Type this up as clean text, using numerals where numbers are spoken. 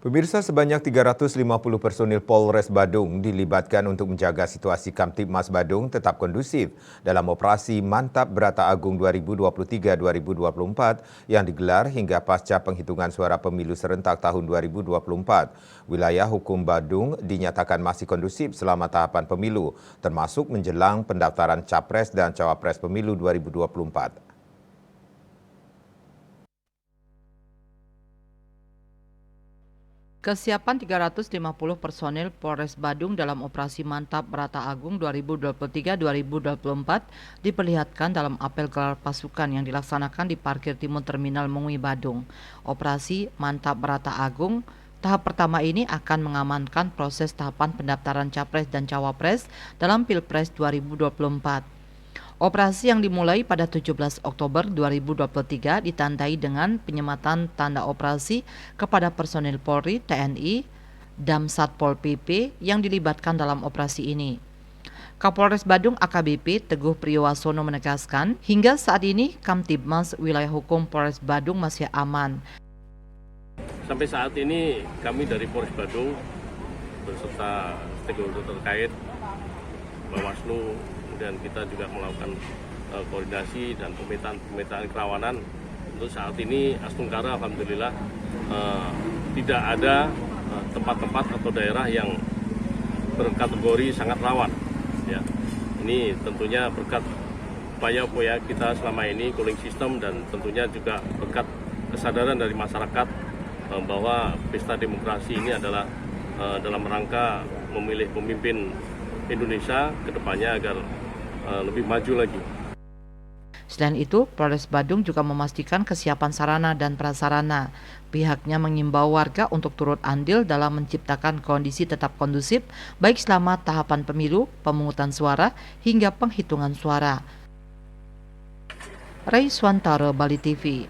Pemirsa, sebanyak 350 personil Polres Badung dilibatkan untuk menjaga situasi Kamtibmas Badung tetap kondusif dalam operasi Mantap Brata Agung 2023-2024 yang digelar hingga pasca penghitungan suara pemilu serentak tahun 2024. Wilayah hukum Badung dinyatakan masih kondusif selama tahapan pemilu, termasuk menjelang pendaftaran Capres dan Cawapres pemilu 2024. Kesiapan 350 personil Polres Badung dalam operasi Mantap Brata Agung 2023-2024 diperlihatkan dalam apel gelar pasukan yang dilaksanakan di parkir timur Terminal Mengui Badung. Operasi Mantap Brata Agung tahap pertama ini akan mengamankan proses tahapan pendaftaran Capres dan Cawapres dalam Pilpres 2024. Operasi yang dimulai pada 17 Oktober 2023 ditandai dengan penyematan tanda operasi kepada personil Polri, TNI, dan Satpol PP yang dilibatkan dalam operasi ini. Kapolres Badung AKBP Teguh Priyowasono menegaskan, hingga saat ini Kamtibmas wilayah hukum Polres Badung masih aman. Sampai saat ini kami dari Polres Badung beserta stakeholder terkait, Bawaslu, dan kita juga melakukan koordinasi dan pemetaan kerawanan. Untuk saat ini Astungkara alhamdulillah tidak ada tempat-tempat atau daerah yang berkategori sangat rawan. Ya, ini tentunya berkat upaya-upaya kita selama ini cooling system dan tentunya juga berkat kesadaran dari masyarakat bahwa pesta demokrasi ini adalah dalam rangka memilih pemimpin Indonesia ke depannya agar lebih maju lagi. Selain itu, Polres Badung juga memastikan kesiapan sarana dan prasarana. Pihaknya mengimbau warga untuk turut andil dalam menciptakan kondisi tetap kondusif, baik selama tahapan pemilu, pemungutan suara, hingga penghitungan suara. Ray Swantara, Bali TV.